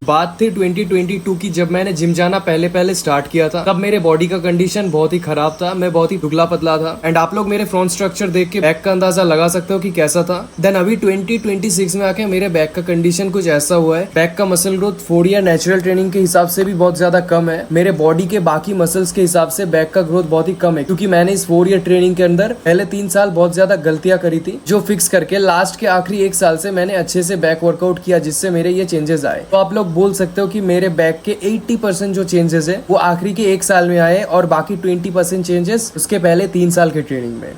बात थी 2022 की, जब मैंने जिम जाना पहले स्टार्ट किया था। तब मेरे बॉडी का कंडीशन बहुत ही खराब था, मैं बहुत ही दुबला पतला था। एंड आप लोग मेरे फ्रंट स्ट्रक्चर देख के बैक का अंदाजा लगा सकते हो कि कैसा था। देन अभी 2026 में आके मेरे बैक का कंडीशन कुछ ऐसा हुआ है। बैक का muscle growth 4 year natural training के हिसाब से भी बहुत ज्यादा कम है। मेरे बॉडी के बाकी मसल्स के हिसाब से बैक का ग्रोथ बहुत ही कम है, क्योंकि मैंने इस 4 ईयर ट्रेनिंग के अंदर पहले 3 साल बहुत ज्यादा गलतियां करी थी, जो फिक्स करके लास्ट के आखिरी 1 साल से मैंने अच्छे से बैक वर्कआउट किया, जिससे मेरे ये चेंजेस आए। तो आप लोग बोल सकते हो कि मेरे बैक के 80% जो चेंजेस है वो आखिरी के 1 साल में आए, और बाकी 20% चेंजेस उसके पहले 3 साल के ट्रेनिंग में।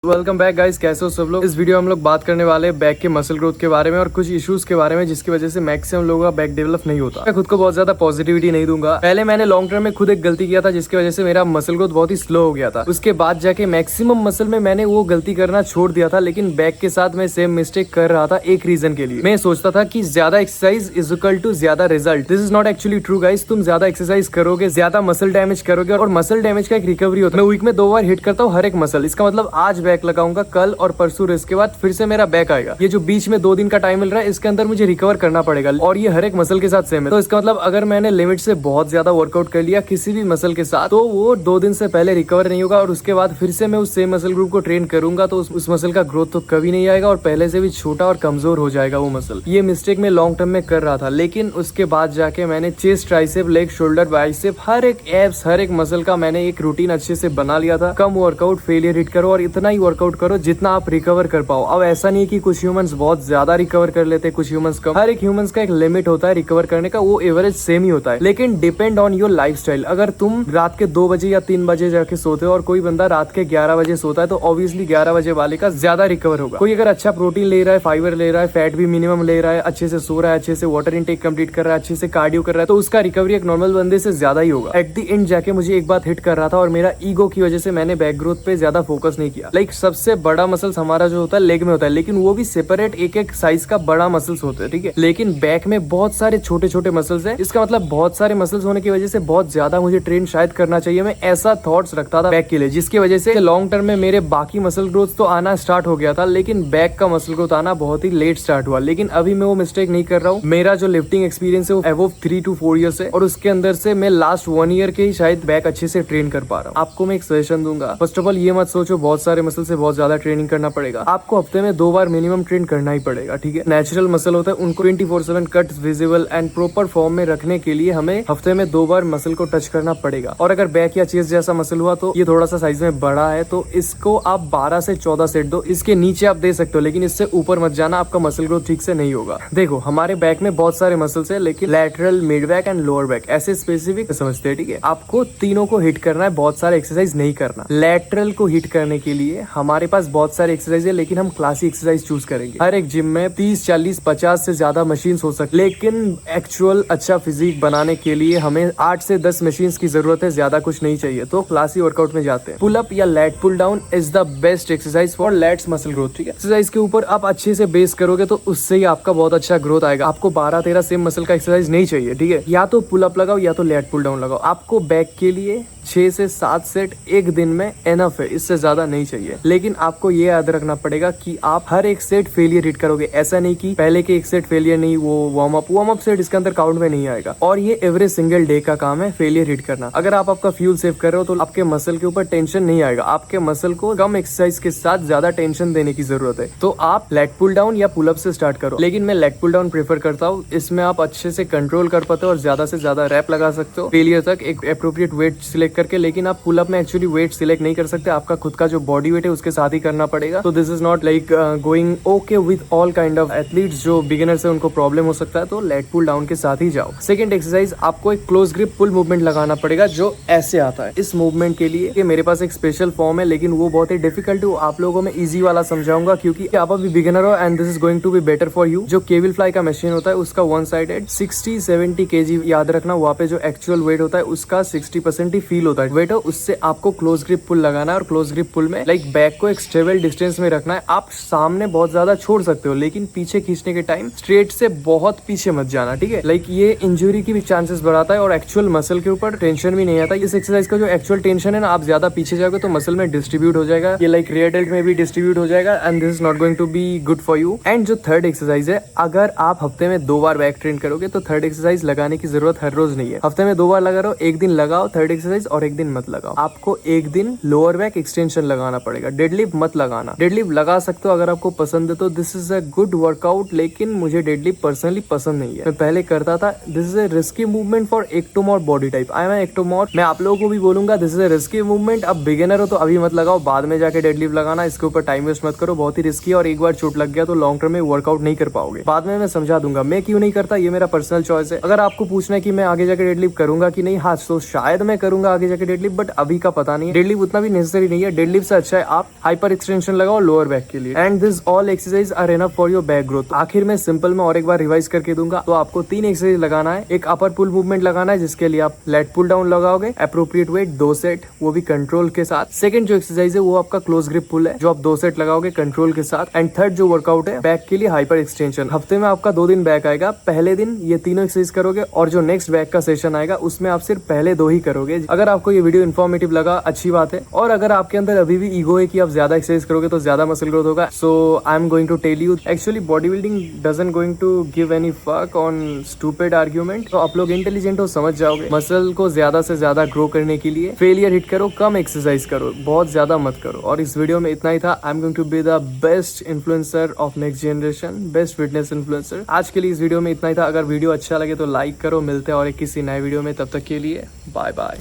वेलकम बैक गाइस, कैसे हो सब लोग। इस वीडियो में हम लोग बात करने वाले हैं बैक के मसल ग्रोथ के बारे में और कुछ इश्यूज के बारे में, जिसकी वजह से मैक्सिमम लोगों का बैक डेवलप नहीं होता। मैं खुद को बहुत ज्यादा पॉजिटिविटी नहीं दूंगा। पहले मैंने लॉन्ग टर्म में खुद एक गलती किया था, जिसकी वजह से मेरा मसल ग्रोथ बहुत ही स्लो हो गया था। उसके बाद जाके मैक्सिमम मसल में मैंने वो गलती करना छोड़ दिया था, लेकिन बैक के साथ मैं सेम मिस्टेक कर रहा था एक रीजन के लिए। मैं सोचता था कि ज्यादा एक्सरसाइज इज इक्वल टू ज्यादा result. This is not actually true guys. तुम ज्यादा एक्सरसाइज करोगे, ज्यादा मसल डैमेज करोगे, और मसल डैमेज का एक रिकवरी होता है। मैं वीक में 2 बार हिट करता हूँ हर एक मसल। इसका मतलब आज बैक लगाऊंगा, कल और परसों इसके बाद फिर से मेरा बैक आएगा। ये जो बीच में 2 दिन का टाइम मिल रहा है, इसके अंदर मुझे रिकवर करना पड़ेगा, और ये हर एक मसल के साथ सेम है। तो इसका मतलब अगर मैंने लिमिट से बहुत ज्यादा वर्कआउट कर लिया किसी भी मसल के साथ, तो वो 2 दिन से पहले रिकवर नहीं होगा, और उसके बाद फिर से मैं उस सेम मसल ग्रुप को ट्रेन करूंगा तो उस मसल का ग्रोथ तो कभी नहीं आएगा, और पहले से भी छोटा और कमजोर हो जाएगा वो मसल। ये मिस्टेक मैं लॉन्ग टर्म में कर रहा था, लेकिन उसके बाद जाके मैंने chest, tricep, leg, shoulder, bicep, हर एक एब्स, हर एक मसल का मैंने एक रूटीन अच्छे से बना लिया था। कम वर्कआउट, फेलियर हिट करो, और इतना ही वर्कआउट करो जितना आप रिकवर कर पाओ। अब ऐसा नहीं कि कुछ ह्यूमंस बहुत ज्यादा रिकवर कर लेते हैं, कुछ ह्यूमंस कम। हर एक ह्यूमंस का एक लिमिट होता है रिकवर करने का, वो एवरेज सेम ही होता है, लेकिन डिपेंड ऑन योर लाइफस्टाइल। अगर तुम रात के 2 बजे या 3 बजे जाके सोते हो, और कोई बंदा रात के 11 बजे सोता है, तो ऑब्वियसली 11 बजे वाले का ज्यादा रिकवर होगा। कोई अगर अच्छा प्रोटीन ले रहा है, फाइबर ले रहा है, फैट भी मिनिमम ले रहा है, अच्छे से सो रहा है, अच्छे से वाटर इनटेक कंप्लीट कर रहा है, अच्छे से कार्डियो कर रहा है, तो उसका रिकवरी एक नॉर्मल बंदे से ज्यादा ही होगा। एट द एंड जाके मुझे एक बात हिट कर रहा था, और मेरा ईगो की वजह से मैंने बैक ग्रोथ पे ज्यादा फोकस नहीं किया। लाइक सबसे बड़ा मसल्स हमारा जो होता है लेग में होता है, लेकिन वो भी सेपरेट एक साइज का बड़ा मसल्स होते हैं, ठीक है। लेकिन बैक में बहुत सारे छोटे छोटे मसल्स हैं। इसका मतलब बहुत सारे मसल्स होने की वजह से बहुत ज्यादा मुझे ट्रेन शायद करना चाहिए। मैं ऐसा थॉट्स रखता था बैक के लिए, जिसकी वजह से लॉन्ग टर्म में मेरे बाकी मसल ग्रोथ तो आना स्टार्ट हो गया था, लेकिन बैक का मसल ग्रोथ आना बहुत ही लेट स्टार्ट हुआ। लेकिन अभी मैं वो मिस्टेक नहीं कर रहा हूँ। मेरा जो लिफ्टिंग एक्सपीरियंस है वो अबव 3 to 4 ईयर्स है, और उसके अंदर से मैं लास्ट 1 ईयर के ही शायद बैक अच्छे से ट्रेन कर पा रहा हूँ। आपको मैं एक सजेशन दूंगा। फर्स्ट ऑफ ऑल ये मत सोचो बहुत सारे मसल से बहुत ज्यादा ट्रेनिंग करना पड़ेगा। आपको हफ्ते में 2 बार मिनिमम ट्रेन करना ही पड़ेगा, ठीक है। नेचुरल मसल होता है, उनको 24/7 cut, visible and proper form में रखने के लिए हमें हफ्ते में 2 बार मसल को टच करना पड़ेगा। और अगर बैक या चेस्ट जैसा मसल हुआ तो ये थोड़ा सा साइज में बड़ा है, तो इसको आप 12 से 14 सेट दो। इसके नीचे आप दे सकते हो, लेकिन इससे ऊपर मत जाना, आपका मसल ग्रोथ ठीक से नहीं होगा। देखो हमारे बैक में बहुत सारे मसल्स है, लेकिन lateral, mid back and lower back ऐसे स्पेसिफिक समझते हैं, ठीक है। आपको तीनों को हिट करना है, बहुत सारे एक्सरसाइज नहीं करना। लैटरल को हिट करने के लिए हमारे पास बहुत सारे एक्सरसाइज है, लेकिन हम क्लासिक एक्सरसाइज चूज करेंगे। हर एक जिम में 30, 40, 50 से ज्यादा मशीन हो सकती, लेकिन एक्चुअल अच्छा फिजिक बनाने के लिए हमें 8 से 10 मशीन की जरूरत है, ज्यादा कुछ नहीं चाहिए। तो क्लासिक वर्कआउट में जाते हैं। पुल अप या lat pull down is the best exercise for lats muscle growth, ठीक है। एक्सरसाइज के ऊपर आप अच्छे से बेस करोगे तो उससे ही आपका बहुत अच्छा ग्रोथ आएगा। आपको 12-13 सेम मसल का एक्सरसाइज नहीं चाहिए, ठीक है। या तो पुल अप लगाओ या तो लैट पुल डाउन लगाओ। आपको बैक के लिए 6 से 7 सेट एक दिन में एनफ है, इससे ज्यादा नहीं चाहिए। लेकिन आपको ये याद रखना पड़ेगा कि आप हर एक सेट फेलियर हिट करोगे। ऐसा नहीं कि पहले के एक सेट फेलियर नहीं, वो वार्म अप सेट इसके अंदर काउंट में नहीं आएगा। और ये एवरेज सिंगल डे का काम है फेलियर हिट करना। अगर आप आपका फ्यूल सेव कर रहे हो तो आपके मसल के ऊपर टेंशन नहीं आएगा। आपके मसल को कम एक्सरसाइज के साथ ज्यादा टेंशन देने की जरूरत है। तो आप लेग पुल डाउन या पुल अप से स्टार्ट करो, लेकिन मैं लेग पुल डाउन प्रेफर करता हूँ। इसमें आप अच्छे से कंट्रोल कर पाते हो और ज्यादा से ज्यादा रैप लगा सकते हो फेलियर तक, एक अप्रोप्रिएट वेट सिलेक्ट करके। लेकिन आप पुल अप में एक्चुअली वेट सिलेक्ट नहीं कर सकते, आपका खुद का जो बॉडी वेट है उसके साथ ही करना पड़ेगा। तो this is not like going okay with all kind of athletes जो बिगिनर्स है, उनको प्रॉब्लम हो सकता है, तो लेट पुल डाउन के साथ ही जाओ। सेकंड एक्सरसाइज, आपको एक क्लोज ग्रिप पुल मूवमेंट लगाना पड़ेगा, जो ऐसे आता है। इस मूवमेंट के लिए मेरे पास एक स्पेशल फॉर्म है, लेकिन वो बहुत ही डिफिकल्ट है। आप लोगों में इजी वाला समझाऊंगा, क्योंकि आप अभी बिगिनर हो and this is going to be better for you. जो केबल फ्लाई का मशीन होता है उसका 1 साइडेड 60-70 kg याद रखना, वहाँ पे जो एक्चुअल वेट होता है उसका 60% ही फील फील होता है वेट हो, उससे आपको क्लोज ग्रिप पुल लगाना है। और क्लोज ग्रिप पुल में लाइक बैक को एक स्टेबल डिस्टेंस में रखना है। आप सामने बहुत ज्यादा छोड़ सकते हो, लेकिन पीछे खींचने के टाइम स्ट्रेट से बहुत पीछे मत जाना, ठीक है। लाइक ये इंजरी की भी चांसेस बढ़ाता है और एक्चुअल मसल के ऊपर टेंशन भी नहीं आता। इस एक्सरसाइज का जो एक्चुअल टेंशन है ना, आप ज्यादा पीछे जाओगे तो मसल में डिस्ट्रीब्यूट हो जाएगा, ये लाइक रियर डेल्ट में भी डिस्ट्रीब्यूट हो जाएगा and this is not going to be good for you. And जो थर्ड एक्सरसाइज है, अगर आप हफ्ते में 2 बार बैक ट्रेन करोगे तो थर्ड एक्सरसाइज लगाने की जरूरत हर रोज नहीं है। हफ्ते में 2 बार लगा रहो, एक दिन लगाओ थर्ड एक्सरसाइज और एक दिन मत लगाओ। आपको एक दिन लोअर बैक एक्सटेंशन लगाना पड़ेगा, डेडलिफ्ट मत लगाना। डेडलिफ्ट लगा सकते हो अगर आपको पसंद है तो, this is a good workout, लेकिन मुझे डेडलिफ्ट पर्सनली पसंद नहीं है। मैं पहले करता था, this is a risky movement for ectomorph body type. I am ectomorph. मैं आप लोगों को भी बोलूंगा this is a risky movement. अब बिगिनर हो तो अभी मत लगाओ, बाद में जाके डेडलिफ्ट लगाना, इसके ऊपर टाइम वेस्ट मत करो, बहुत ही रिस्की है और एक बार चोट लग गया तो लॉन्ग टर्म में वर्कआउट नहीं कर पाओगे। बाद में मैं समझा दूंगा मैं क्यों नहीं करता, ये मेरा पर्सनल चॉइस है। अगर आपको पूछना है कि मैं आगे जाके डेडलिफ्ट करूंगा कि नहीं, हाँ तो शायद मैं करूंगा आगे जाके डेडलिफ्ट, बट अभी का पता नहीं है। डेडलिफ्ट उतना भी नेसेसरी नहीं है, डेडलिफ्ट से अच्छा है आप हाइपर एक्सटेंशन लगाओ लोअर बैक के लिए। And this all exercise are enough for your back growth. आखिर में सिंपल में और एक बार रिवाइज करके दूंगा, तो आपको 3 एक्सरसाइज लगाना है। एक अपर पुल मूवमेंट लगाना है जिसके लिए आप लेट पुल डाउन लगाओगे, अप्रोप्रिएट वेट 2 सेट, वो भी कंट्रोल के साथ। सेकंड जो एक्सरसाइज है वो आपका क्लोज ग्रिप पुल है, जो आप 2 सेट लगाओगे कंट्रोल के साथ। एंड थर्ड जो वर्कआउट है बैक के लिए हाइपर एक्सटेंशन। हफ्ते में आपका 2 दिन बैक आएगा, पहले दिन ये तीनों एक्सरसाइज करोगे और जो नेक्स्ट बैक का सेशन आएगा उसमें आप सिर्फ पहले 2 ही करोगे। अगर आपको ये वीडियो इन्फॉर्मेटिव लगा, अच्छी बात है। और अगर आपके अंदर अभी भी ईगो है कि आप ज्यादा एक्सरसाइज करोगे तो ज्यादा मसल ग्रोथ होगा, so I am going to tell you actually body building doesn't going to give any fuck on stupid argument. तो आप लोग इंटेलिजेंट हो, समझ जाओगे। मसल को ज्यादा से ज्यादा ग्रो करने के लिए फेलियर हिट करो, कम एक्सरसाइज करो, बहुत ज्यादा मत करो। और इस वीडियो में इतना ही था। I am going to be the best influencer of next generation, best fitness influencer. आज के लिए इस वीडियो में इतना ही था। अगर वीडियो अच्छा लगे तो लाइक करो। मिलते हैं और एक किसी नए वीडियो में, तब तक के लिए बाय बाय।